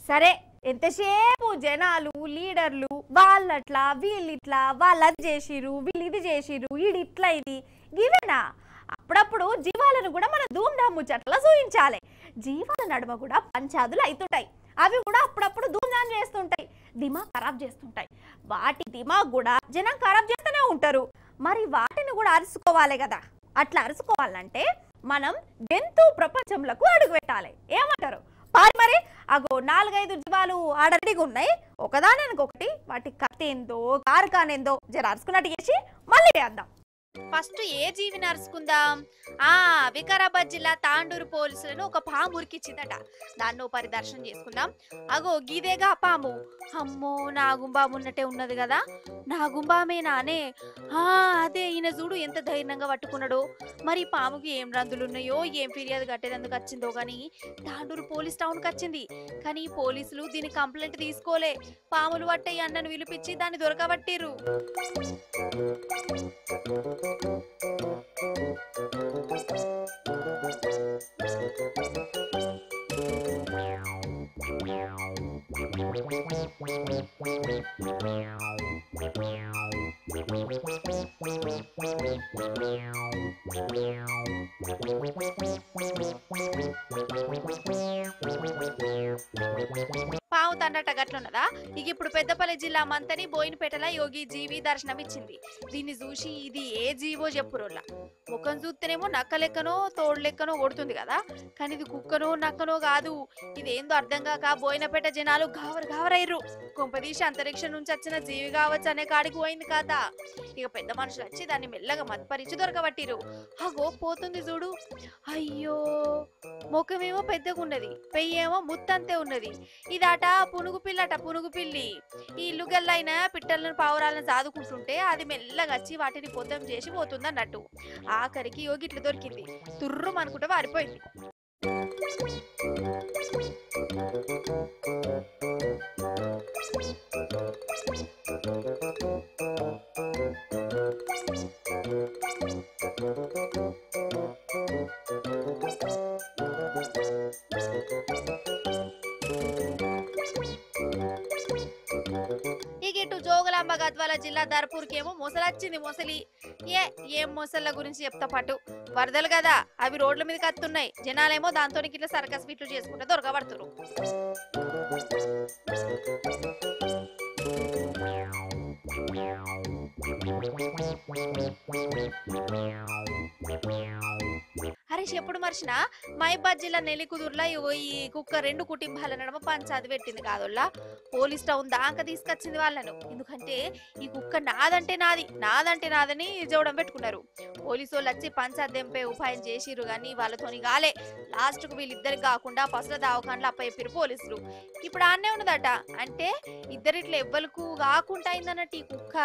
సరే ఎంతసేపు జనాలు లీడర్లు వాళ్ళట్లా వీళ్ళిట్లా వాళ్ళది చేసిరు వీళ్ళు ఇది చేసిరు ఈడిట్లా ఇది ఇవేనా? అప్పుడప్పుడు జీవాలను కూడా మన ధూమ్ధామ్ ముచ్చట్లా చూయించాలి. జీవాల నడుమ కూడా పంచాదులు అవుతుంటాయి. అవి కూడా అప్పుడప్పుడు ధూమ్ధామ్ చేస్తుంటాయి, దిమాగ్ ఖరాబ్ చేస్తుంటాయి. వాటి దిమాగ్ కూడా జనం ఖరాబ్ చేస్తూనే ఉంటారు. మరి వాటిని కూడా అరుచుకోవాలి కదా. అట్లా అరుచుకోవాలంటే మనం జంతు ప్రపంచంలోకి అడుగు పెట్టాలి. ఏమంటారు? మరి అగో 4-5 జీవాలు ఆడడిగా ఉన్నాయి. ఒకదానికొకటి వాటి కథేందో కారకానేందో జర అరుచుకున్నట్టు చేసి మళ్ళీ వేద్దాం. ఫస్ట్ ఏ జీవిని అరుచుకుందాం? వికారాబాద్ జిల్లా తాండూరు పోలీసులను ఒక పాము ఉరికిచ్చిందట. దాన్ని పరిదర్శన చేసుకుందాం. అగో గీదేగా పాము. అమ్మో నాగుంబాము ఉన్నట్టే ఉన్నది కదా. నాగుంబామేనానే? అదే ఈయన చూడు ఎంత ధైర్యంగా పట్టుకున్నాడో. మరి పాముకి ఏం రందులున్నాయో ఏం ఫిర్యాదు కట్టేందుకు వచ్చిందో గాని తాండూరు పోలీస్ టౌన్కి వచ్చింది. కానీ పోలీసులు దీని కంప్లైంట్ తీసుకోలే. పాములు పట్టయి అన్నను పిలిపించి దాన్ని దొరకబట్టిర్రు. పాము తండట గట్లున్నదా? ఇక ఇప్పుడు పెద్దపల్లి జిల్లా మంతని బోయినపేటల యోగి జీవి దర్శనం ఇచ్చింది. దీన్ని చూసి ఇది ఏ జీవో చెప్పురోళ్ళ. ముఖం చూస్తేనేమో నక్క లెక్కనో తోడు లెక్కనో ఓడుతుంది కదా. కానీ ఇది కుక్కనో నక్కనో కాదు. ఇదేందో అర్థం కాక బోయినపేట జనాలు గావరయ్యరు. కొంపదీసి అంతరిక్షం నుంచి వచ్చిన జీవి కావచ్చు అనే కాడికి పోయింది కదా. ఇక పెద్ద మనుషులు వచ్చి దాన్ని మెల్లగా మత్పరించి దొరకబట్టిరు. అగో పోతుంది చూడు. అయ్యో ముఖమేమో పెద్దగా ఉన్నది, పెయ్యేమో ముత్తంతే ఉన్నది. ఇదాట పునుగు పిల్లట, పునుగు పిల్లి. ఈ ఇల్లు గల్లైన పిట్టలను పావురాలను సాదుకుంటుంటే అది మెల్లగా వచ్చి వాటిని పొద్దం చేసి పోతుంది అన్నట్టు. ఆఖరికి యోగిట్లు దొరికింది. తుర్రు అనుకుంటే వారిపోయింది. ఇటు జోగులాంబ గద్వాల జిల్లా దర్పూర్కేమో మొసలొచ్చింది. మొసలి ఏం మొసళ్ళ గురించి చెప్తా పాటు. వరదలు కదా, అవి రోడ్ల మీద కత్తున్నాయి. జనాలేమో దాంతో ఇట్లా సర్కస్ ఫిట్లు చేసుకుంటే దొరకబడుతురు. అరే ఎప్పుడు మర్చినా మహబాద్ జిల్లా నెల్లికుదురులో ఈ కుక్క 2 కుటుంబాల నడుమ పంచాది పెట్టింది కాదోళ్ళ. పోలీస్ టౌన్ దాకా తీసుకొచ్చింది వాళ్ళను. ఎందుకంటే ఈ కుక్క నాదంటే నాదని జోడం పెట్టుకున్నారు. పోలీసు వాళ్ళు వచ్చి పంచాది దెంపే ఉపాయం చేసిరు కానీ వాళ్ళతోని కాలే. లాస్ట్ కు వీళ్ళిద్దరికి కాకుండా పసుల దావకాండ్లు అప్పచెప్పిరు పోలీసులు. ఇప్పుడు ఆన్నే ఉన్నదట. అంటే ఇద్దరిట్లా ఎవ్వలకు కాకుండా అయిందన్నట్టు ఈ కుక్క.